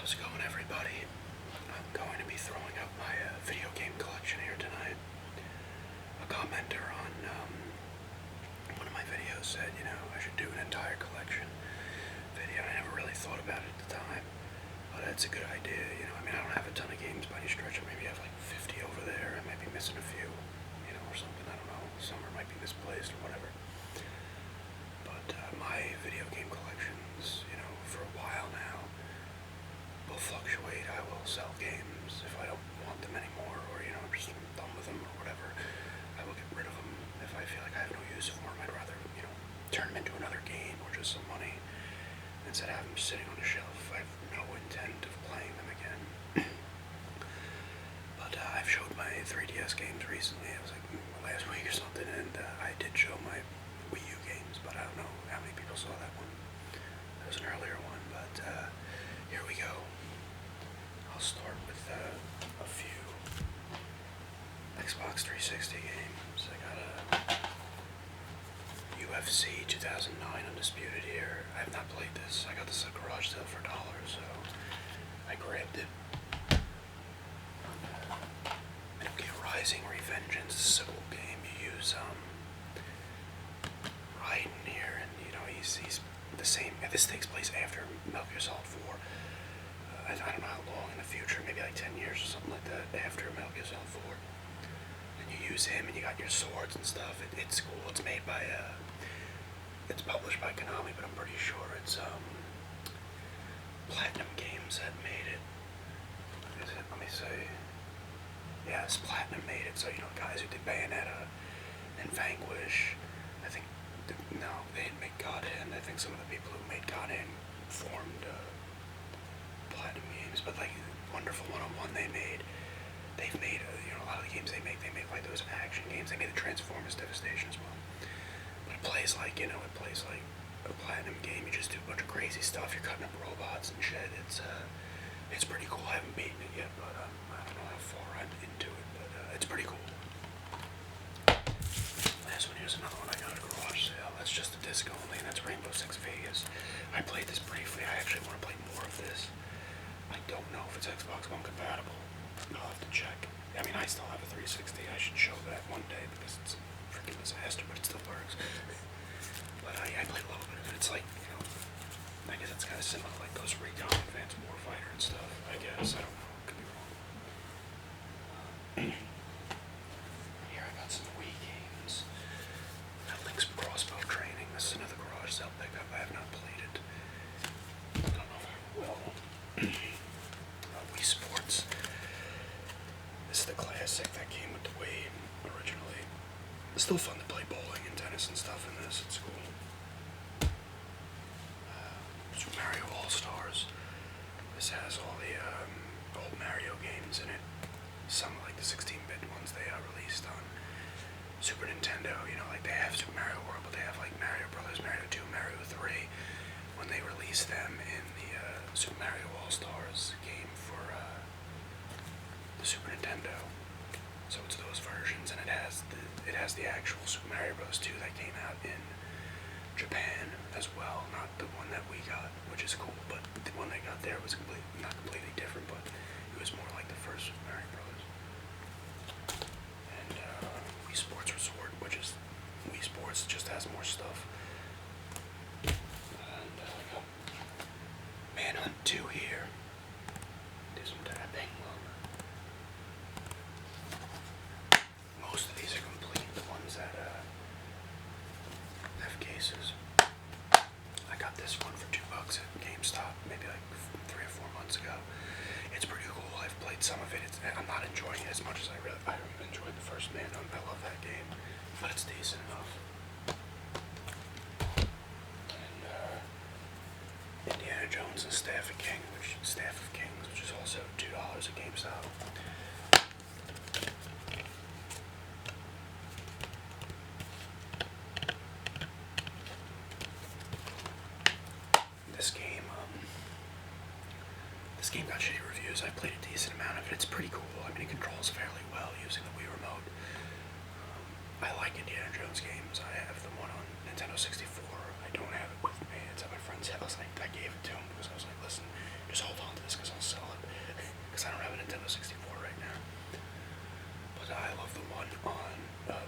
How's it going, everybody? I'm going to be throwing up my video game collection here tonight. A commenter on one of my videos said, I should do an entire collection video. I never really thought about it at the time, but it's a good idea. I don't have a ton of games by any stretch. I maybe have like 50 over there. I might be missing a few, or something. I don't know. Some might be misplaced or whatever. But my video game collections, for a while now, will fluctuate. I will sell games if I don't want them anymore, or I'm just done with them or whatever. I will get rid of them if I feel like I have no use for them. I'd rather turn them into another game or just some money instead of having them sitting on a shelf. I have no intent of playing them again. But I've showed my 3DS games recently. It was like last week or something, and I did show my Wii U games, but I don't know how many people saw that one. That was an earlier one, but here we go. I'll start with a few Xbox 360 games. I got a UFC 2009 Undisputed here. I have not played this. I got this at a garage sale for $1, so I grabbed it. Metal Gear Rising Revengeance. This is a cool game. You use Raiden here, and he's the same. This takes place after Metal Gear Solid 4. I don't know how long in the future, maybe like 10 years or something like that, after Metal Gear Solid 4. And you use him, and you got your swords and stuff. It's cool. It's made by, it's published by Konami, but I'm pretty sure it's, Platinum Games that made it. Is it? Let me see. Yeah, it's Platinum made it, so, guys who did Bayonetta and Vanquish, I think, no, they didn't make God Hand. I think some of the people who made God Hand formed, Platinum Games, but like Wonderful 101 they've made a lot of the games they make like those action games. They made the Transformers Devastation as well, but it plays like a Platinum game. You just do a bunch of crazy stuff. You're cutting up robots and shit. It's pretty cool. I haven't beaten it yet, but I don't know how far I'm into it, but it's pretty cool. Last one, here's another one I got at a garage sale. That's just a disc only, and that's Rainbow Six Vegas. I played this briefly. I actually want to play more of this. I don't know if it's Xbox One compatible. I'll have to check. I still have a 360. I should show that one day because it's a freaking disaster, but it still works. But I played a little bit of it. It's like, I guess it's kind of similar to like those Recon Advanced Warfighter and stuff. I guess. I don't know. Could be wrong. Here I got some Wii games. That Link's Crossbow Training. This is another garage sale pickup. I have not played it. I don't know if I will. Wii Sports. This is the classic that came with the Wii originally. It's still fun to play bowling and tennis and stuff in this. It's cool. Super Mario All-Stars. This has all the old Mario games in it. Some like the 16-bit ones they released on Super Nintendo. Like they have Super Mario World, but they have like Mario Brothers, Mario 2, Mario 3. When they released them in the Super Mario All-Stars game for the Super Nintendo. So it's those versions, and it has the actual Super Mario Bros. 2 that came out in Japan as well, not the one that we got, which is cool, but the one they got there was not completely different, but it was more like the first Super Mario Bros. And Wii Sports Resort, which is Wii Sports, just has more stuff. And I got Manhunt 2 here. Do some tapping. Most of these are complete, the ones that have cases. I got this one for $2 at GameStop, maybe like 3 or 4 months ago. It's pretty cool. I've played some of it. I'm not enjoying it as much as I enjoyed the first Manhunt. I love that game, but it's decent enough. And Indiana Jones and Staff of Kings, which is also $2 at GameStop. This game got shitty reviews. I played a decent amount of it. It's pretty cool. It controls fairly well using the Wii remote. I like Indiana Jones games. I have the one on Nintendo 64. I don't have it with me. It's at my friend's house. I gave it to him because I was like, listen, Just hold on to this because I'll sell it. Because I don't have a Nintendo 64 right now. But I love the one on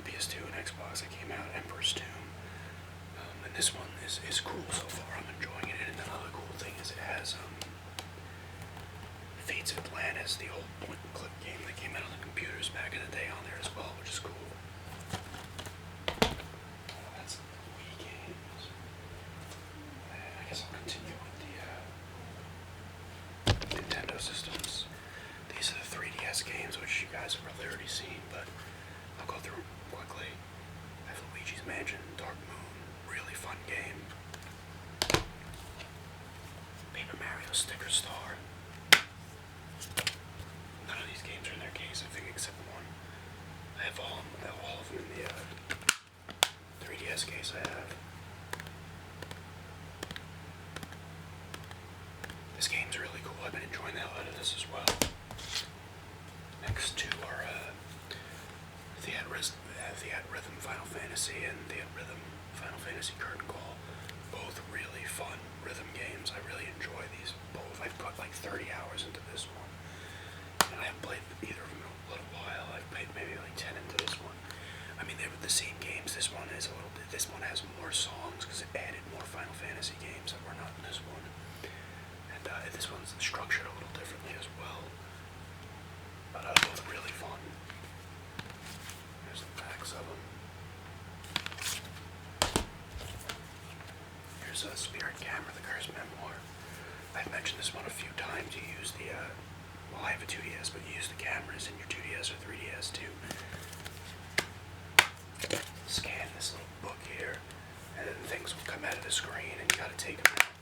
PS2 and Xbox that came out, Emperor's Tomb. And this one is cool so far. I'm enjoying it. And another cool thing is it has Fates of Atlantis, the old point-and-click game that came out on the computers back in the day, on there as well, which is cool. That's Wii games. I guess I'll continue with the Nintendo systems. These are the 3DS games, which you guys have probably already seen, but I'll go through them quickly. I have Luigi's Mansion, Dark Moon, really fun game. Paper Mario Sticker Star. None of these games are in their case, I think, except one. I have all of them in the 3DS case I have. This game's really cool. I've been enjoying the hell out of this as well. Next two are the Rhythm Final Fantasy and the Rhythm Final Fantasy Curtain Call. Both really fun rhythm games. I really enjoy these both. I've put like 30 hours into this one. And I haven't played either of them in a little while. I've played maybe like 10 into this one. I mean, they were the same games. This one is a little bit. This one has more songs because it added more Final Fantasy games that were not in this one. And this one's structured a little differently as well. But both really fun. Here's the backs of them. Here's Spirit Camera, the Cursed Memoir. I've mentioned this one a few times. You use the well, I have a 2DS, but you use the cameras in your 2DS or 3DS to scan this little book here, and then things will come out of the screen, and you gotta take them out.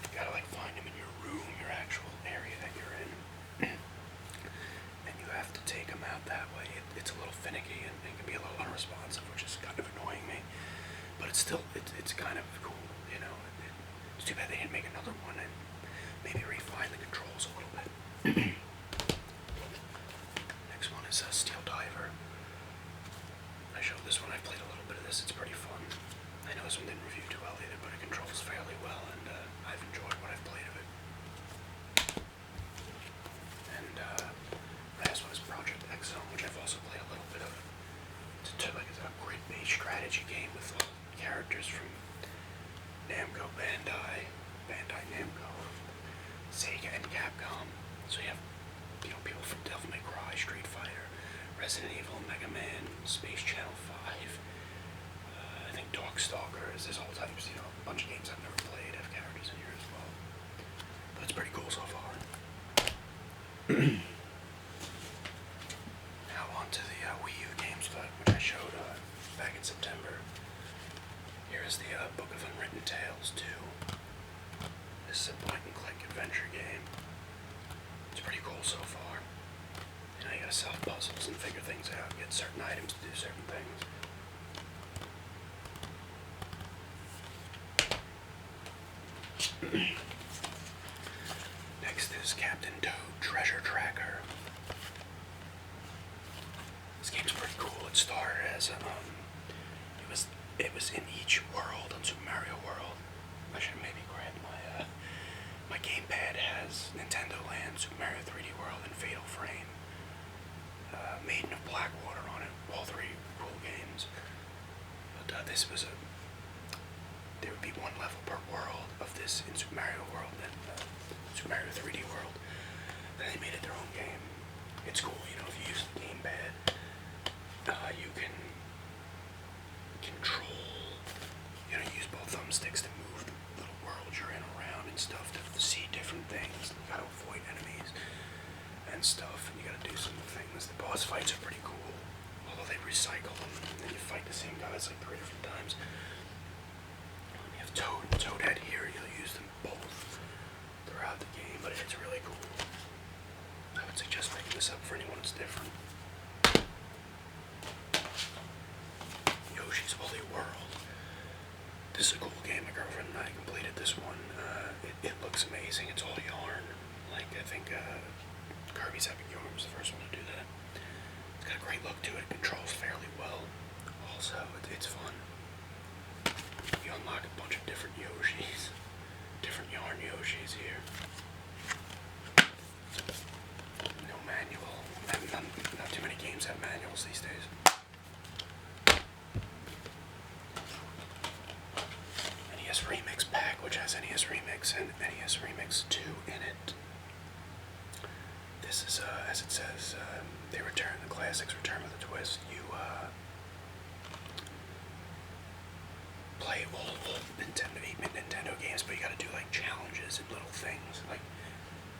You gotta like find them in your room, your actual area that you're in, and you have to take them out that way. It's a little finicky and it can be a little unresponsive, which is kind of annoying me, but it's still it's kind of cool, you know. It's too bad they didn't make another one and maybe refine the controls a little bit. Next one is Steel Diver. I showed this one. I played a little bit of this. It's pretty fun. I know this one didn't review too well either, but it controls fairly well, and I've enjoyed what I've played of it. And last one is Project X Zone, which I've also played a little bit of. It's a grid-based strategy game with characters from Namco Bandai Namco, Sega, and Capcom. So you have, people from Devil May Cry, Street Fighter, Resident Evil, Mega Man, Space Channel 5, I think Darkstalkers. There's all types, a bunch of games I've never played have characters in here as well. But it's pretty cool so far. Now on to the Wii U games, which I showed back in September. Here is the Book of Unwritten Tales 2. This is a point-and-click adventure game. It's pretty cool so far. You gotta solve puzzles and figure things out, get certain items to do certain things. Next is Captain Toad Treasure Tracker. This game's pretty cool. It started as it was in each world on Super Mario World. I should maybe grab my gamepad has Nintendo Land, Super Mario 3D World, and Fatal Frame. Maiden of Blackwater on it. All three cool games. But this was there would be one level per world of this in Super Mario World and Super Mario 3D World. Then they made it their own game. It's cool, if you use the gamepad, you can control, use both thumbsticks to move the little world you're in around and stuff to see different things. You gotta avoid enemies and stuff, and you gotta do some things. The boss fights are pretty cool, although they recycle them, and you fight the same guys like 3 different times. You have Toadhead here, you'll use them both throughout the game, but it's really cool. I would suggest picking this up for anyone who's different. Yoshi's Woolly World. This is a cool game. My girlfriend and I completed this one. It looks amazing. It's all yarn. Like, I think Kirby's Epic Yarn was the first one to do that. It's got a great look to it. It controls fairly well. Also, it's fun. You unlock a bunch of different Yoshis. Different yarn Yoshis here. NES Remix 2 in it. This is, as it says, they return, the classics return with a twist. You, play old Nintendo, 8-bit Nintendo games, but you gotta do, like, challenges and little things, like,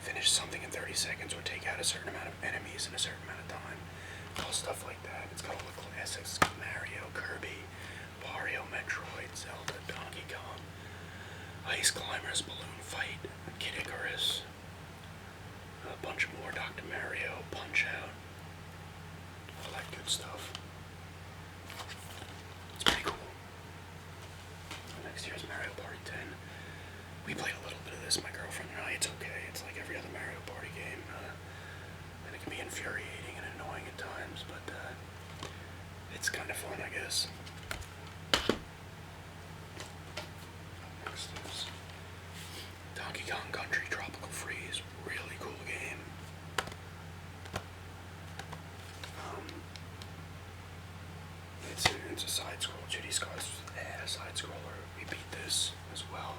finish something in 30 seconds or take out a certain amount of enemies in a certain amount of time. All stuff like that. It's got all the classics, Mario, Kirby, Wario, Metroid, Zelda, Donkey Kong, Ice Climbers, Balloon Fight, Kid Icarus, a bunch more, Dr. Mario, Punch-Out, all that good stuff. It's pretty cool. Next year's Mario Party 10. We played a little bit of this, my girlfriend and I. It's okay. It's like every other Mario Party game. And it can be infuriating and annoying at times, but it's kind of fun, I guess. Next is Donkey Kong Country Tropical Freeze. Really cool game. It's a side-scroll, 2D side-scroller. We beat this as well.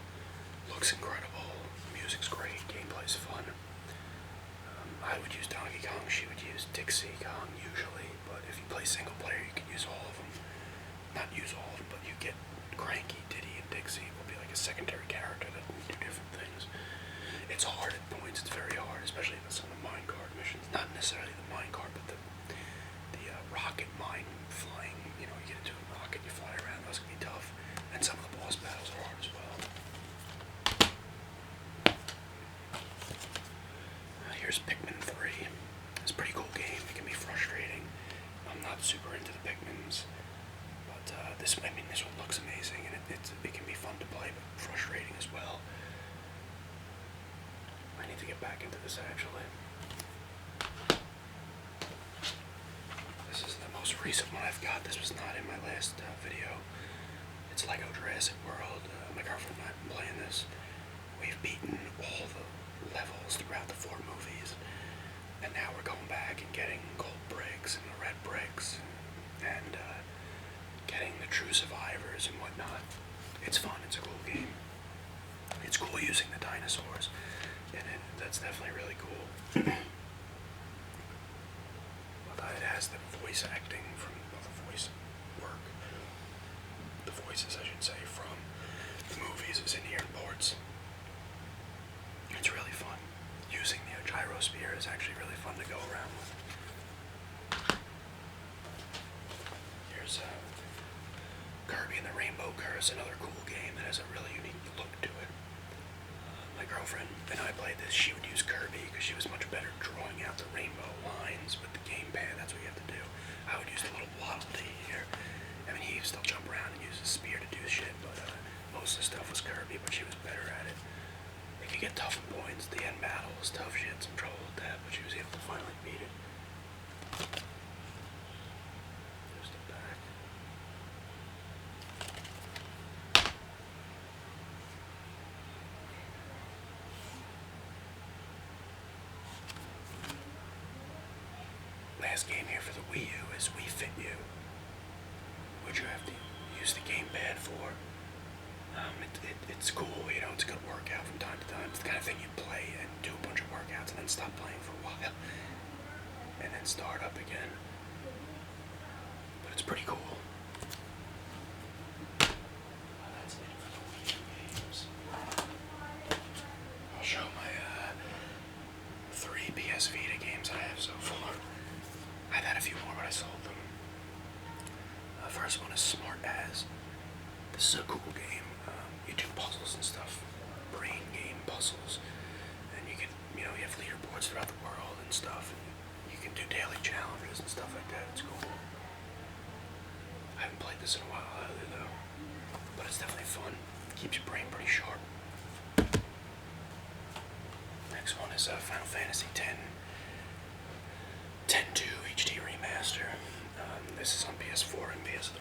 Looks incredible. Music's great. Gameplay's fun. I would use Donkey Kong. She would use Dixie Kong usually. But if you play single player, you can use all of them. Not use all of them, but you get Cranky, Diddy, and Dixie will be like a secondary character that can do different things. It's hard at points. It's very hard, especially in some of the minecart missions. Not necessarily the minecart, but the rocket mine flying. You know, you get into a rocket, you fly around. Those can be tough. And some of the boss battles are hard as well. Here's Pikmin 3. It's a pretty cool game. It can be frustrating. I'm not super into the Pikmins, but this one looks amazing, and it can be fun to play, but frustrating as well. I need to get back into this actually. This is the most recent one I've got. This was not in my last video. It's Lego Jurassic World. My girlfriend and I have been playing this. We've beaten all the levels throughout the 4 movies, and now we're going back and getting gold bricks and the red bricks and getting the true survivors and whatnot. It's fun. It's a cool game. It's cool using the dinosaurs in it. That's definitely really cool. But it has the voice acting from the voice work. The voices, I should say, from the movies is in here in ports. It's really fun. Using the gyrosphere is actually really fun to go around with. Here's Kirby and the Rainbow Curse, another cool game that has a really unique look to it. My girlfriend and I played this. She would use Kirby because she was much better drawing out the rainbow lines with the gamepad. That's what you have to do. I would use the little Waddle Dee here. I mean, he still jump around and use his spear to do shit, but most of the stuff was Kirby, but she was better at it. It could get tough in points. The end battle was tough. She had some trouble with that, but she was able to finally beat it. There's the back. Last game here for the Wii U is Wii Fit U, which you have to use the gamepad for. It's cool, you know, it's a good workout from time to time. It's the kind of thing you play and do a bunch of workouts and then stop playing for a while and then start up again. But it's pretty cool. That's it for the Wii U games. I'll show my 3 PS Vita games I have so far. I've had a few more, but I sold them. The first one is Smart As. This is a cool game. You do puzzles and stuff, brain game puzzles, and you can, you have leaderboards throughout the world and stuff, and you can do daily challenges and stuff like that. It's cool. I haven't played this in a while either, though, but it's definitely fun. Keeps your brain pretty sharp. Next one is Final Fantasy X. 10-2 HD Remaster. This is on PS4 and PS3.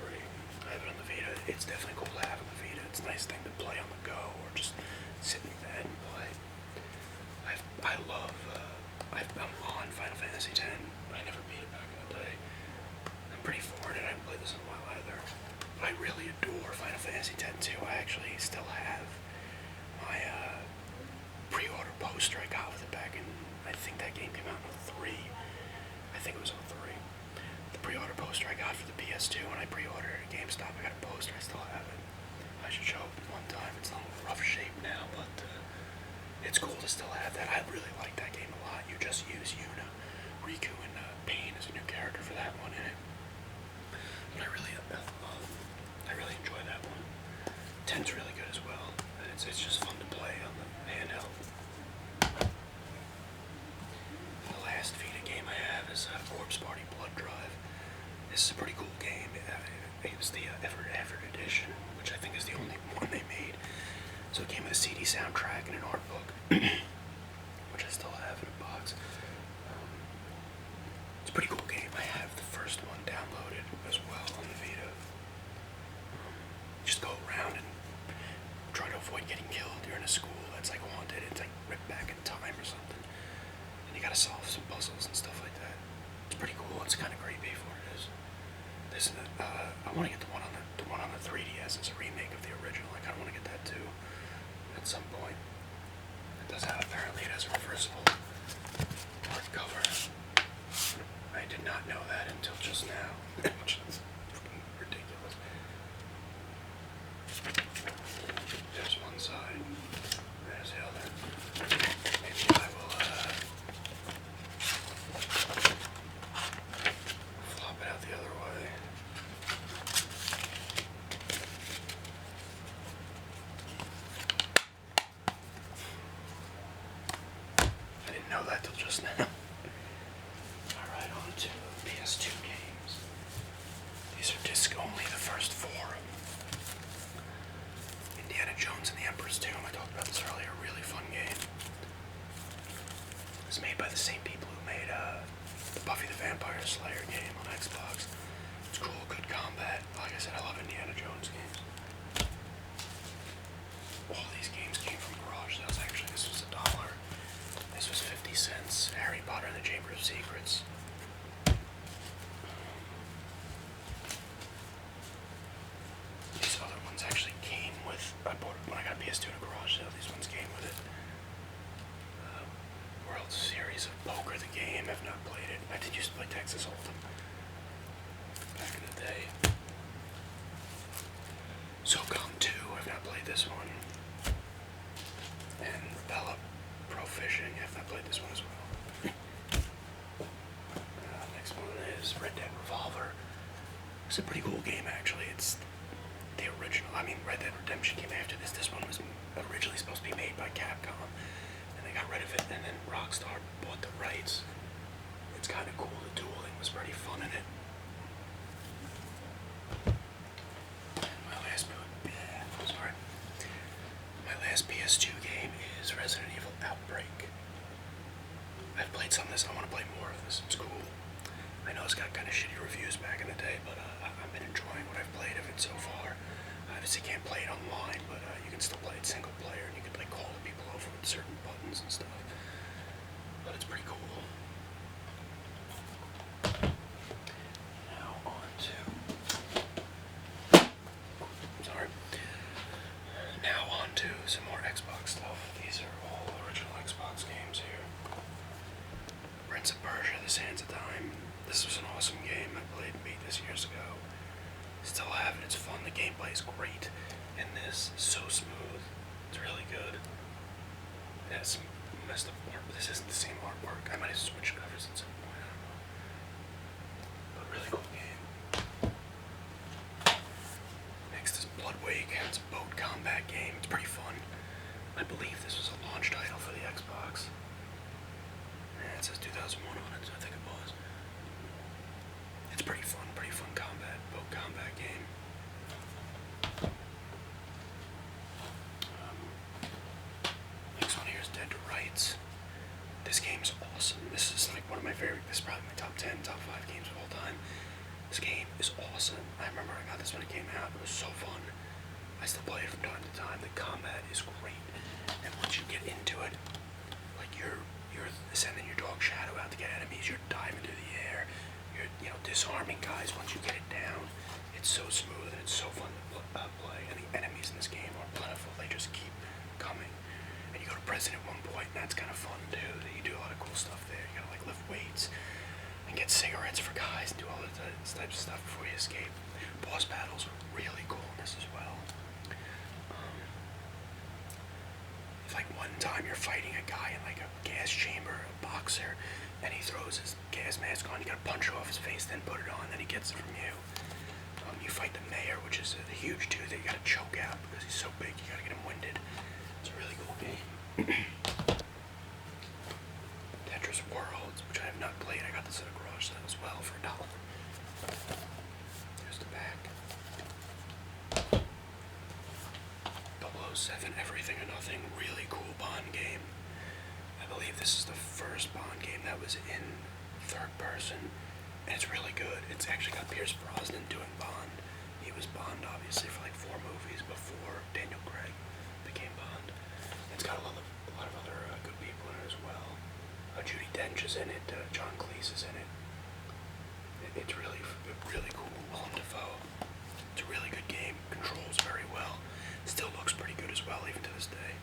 I have it on the Vita. It's definitely cool to have on the Vita. It's a nice thing to play on the go or just sit in bed and play. I'm on Final Fantasy X. I never beat it back in the day. I'm pretty foreign and I haven't played this in a while either. But I really adore Final Fantasy X too. I actually still have my think it was 03. The pre-order poster I got for the PS2 when I pre-ordered at GameStop. I got a poster. I still have it. I should show it one time. It's in a little rough shape now, but it's cool to still have that. I really like that game a lot. You just use Yuna, Riku, and Pain as a new character for that one in it. But I really enjoy that one. 10's really good as well. And it's just fun to play on the handheld. The last Vita game I have is Corpse Party Blood Drive. This is a pretty cool game. It was the Effort Edition, which I think is the only one they made. So it came with a CD soundtrack and an art book, which I still have in a box. It's a pretty cool game. I have the first one downloaded as well on the Vita. Just go around and try to avoid getting killed. You're in a school that's like haunted. It's like ripped back in time or something. And you gotta solve some puzzles and stuff like that. It's pretty cool. It's kind of creepy for what it is. This is I want to get the one on the 3DS as a remake of the original. I kind of want to get that too at some point. It does have, apparently it has a reversible hardcover. I did not know that until just now, which is fucking ridiculous. There's one side. There's the other. Maybe I will flop it out the other way. I didn't know that till just now. Alright, on to PS2 games. These are disc only, the first 4. Indiana Jones and the Emperor's Tomb, I talked about this earlier, really fun game. It's made by the same people who made the Buffy the Vampire Slayer game on Xbox. It's cool, good combat. Like I said, I love Indiana Jones games. All these games came from garage sales, actually. This was $1. This was 50 cents. Harry Potter and the Chamber of Secrets. These other ones actually came with, I bought it when I got a PS2 in a garage sale. These ones came with it. World Series of Poker, the game. I've not played it. I did used to play Texas Hold'em back in the day. SOCOM 2, I've not played this one. And Bella Pro Fishing, I've not played this one as well. Next one is Red Dead Revolver. It's a pretty cool game, actually. It's the original. I mean, Red Dead Redemption came after this. This one was originally supposed to be made by Capcom, and they got rid of it, and then Rockstar bought the rights. It's kind of cool. The dueling was pretty fun in it. My last PS2 game is Resident Evil Outbreak. I've played some of this. I want to play more of this. It's cool. I know it's got kind of shitty reviews back in the day, but I've been enjoying what I've played of it so far. I obviously can't play it online, but you can still play it single player, and you can like call the people over with certain buttons and stuff. But it's pretty cool. Now on to... Sorry. Now on to some more Xbox stuff. These are all original Xbox games here. Prince of Persia, The Sands of Time. This was an awesome game. I beat this years ago. Still have it. It's fun. The gameplay is great. And this is so smooth. It's really good. It has some messed up art, but this isn't the same artwork. I might have switched covers at some point. I don't know. But really cool game. Next is Bloodwake. It's a boat combat game. It's pretty fun. I believe this was a launch title for the Xbox. Yeah, it says 2001 on it, so I think it was. It's pretty fun combat, boat combat game. Next one here is Dead to Rights. This game's awesome. This is like one of my favorite, this is probably my top 10, top 5 games of all time. This game is awesome. I remember I got this when it came out. It was so fun. I still play it from time to time. The combat is great. And once you get into it, like you're sending your dog Shadow out to get enemies, you're diving through the air, you're disarming guys once you get it down. It's so smooth and it's so fun to play. And the enemies in this game are plentiful. They just keep coming. And you go to prison at one point, and that's kind of fun too. You do a lot of cool stuff there. You gotta like lift weights. and get cigarettes for guys and do all this types of stuff before you escape. Boss battles are really cool in this as well. Like one time you're fighting a guy in like a gas chamber, a boxer, and he throws his gas mask on. You gotta punch it off his face, then put it on, then he gets it from you. You fight the mayor, which is a huge dude that you gotta choke out because he's so big. You gotta get him winded. It's a really cool game. Tetris Worlds, which I have not played. I got this at a garage sale as well for $1. There's the back. 007 Everything or Nothing, really cool Bond game. I believe this is the first Bond game that was in third person, and it's really good. It's actually got Pierce Brosnan doing Bond. He was Bond, obviously, for like 4 movies before Daniel Craig became Bond. It's got a lot of other good people in it as well. Judi Dench is in it. John Cleese is in it. It's really cool. Willem Dafoe. It's a really good game. Controls very well. Still looks pretty good as well, even to this day.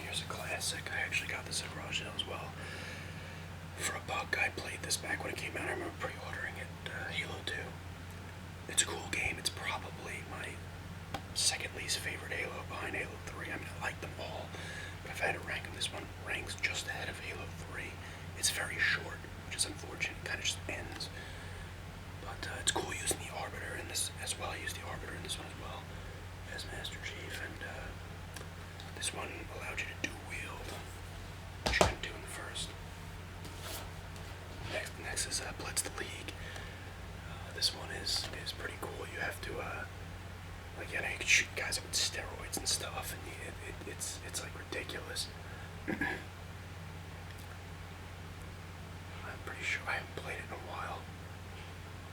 Here's a classic. I actually got this at garage sale as well. For $1, I played this back when it came out. I remember pre-ordering it. Halo 2. It's a cool game. It's probably my second least favorite Halo behind Halo 3. I mean, I like them all, but if I had to rank them, this one ranks just ahead of Halo 3. It's very short, which is unfortunate. It kind of just ends. But it's cool using the Arbiter in this as well. I used the Arbiter in this one as well as Master Chief, and this one allowed you to dual wield, which you couldn't do in the first. Next is Blitz the League. This one is pretty cool. You have to like, you can shoot guys up with steroids and stuff, and it's like ridiculous. I'm pretty sure I haven't played it in a while.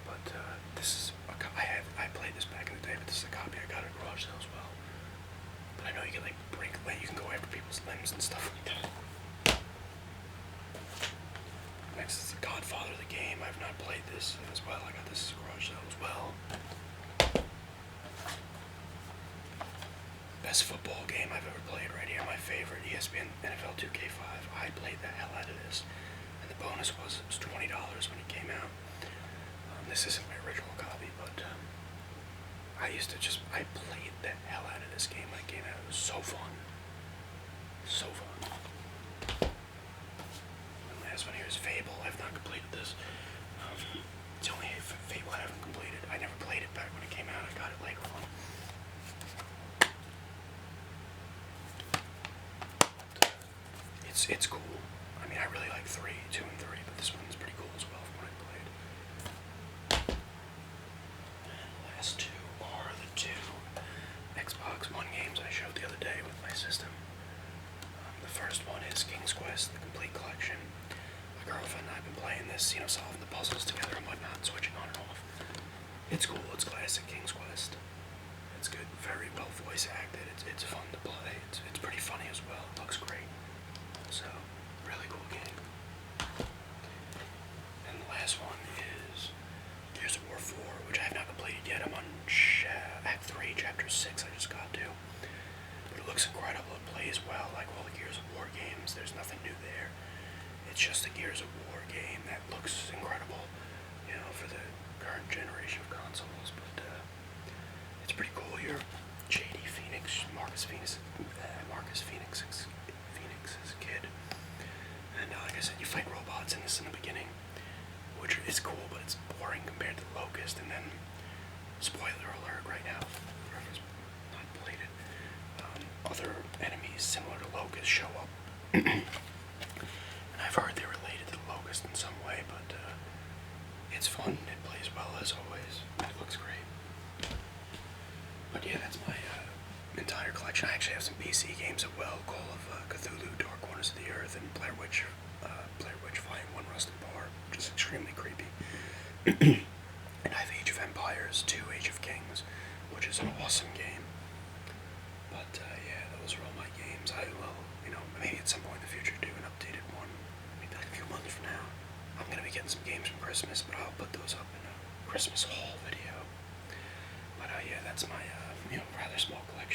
But this is I played this back in the day, but this is a copy I got at a garage sale as well. But I know you can like you can go after people's limbs and stuff like that. Next is the Godfather of the game. I've not played this as well. I got this at a garage sale as well. Best football game I've ever played right here. My favorite, ESPN NFL 2K5. I played the hell out of this, and the bonus was it was $20 when it came out. This isn't my original copy, but I played the hell out of this game when it came out. It was so fun. So fun. And the last one here is Fable. I've not completed this. It's the only Fable I haven't completed. I never played it back when it came out. I got it later on. But, it's cool. I mean, I really like 2 and 3, but this one's pretty cool as well from what I played. Last two are the 2 Xbox One games I showed the other day with my system. The first one is King's Quest, the complete collection. My girlfriend and I have been playing this, solving the puzzles together and whatnot, switching on and off. It's cool, it's classic King's Quest. It's good, very well voice acted, it's fun to play, it's pretty funny as well, it looks great. So, really cool game. And the last one is Gears of War 4, which I have not completed yet. I'm on Act 3, Chapter 6 I just got to. But it looks incredible. It plays well, like all the Gears of War games. There's nothing new there. It's just a Gears of War game that looks incredible, for the current generation of consoles. But it's pretty cool. You're J.D. Phoenix, Marcus Phoenix's kid. And like I said, you fight robots in this in the beginning, which is cool, but it's boring compared to the Locust. And then, spoiler alert right now, whoever's not played it, other enemies similar to Locust show up. And I've heard they're related to the Locust in some way, but it's fun, it plays well as always, it looks great. But yeah, that's my entire collection. I actually have some PC games as well, Call of Cthulhu, Dark Corners of the Earth, and Blair Witch Volume 1 Rusted Bar, which is extremely creepy. And I have Age of Empires 2, Age of Kings, which is an awesome game. But yeah, those are all my games. I will, maybe at some point in the future do an updated one, maybe like a few months from now. I'm going to be getting some games from Christmas, but I'll put those up in a Christmas haul video. But yeah, that's my rather small collection.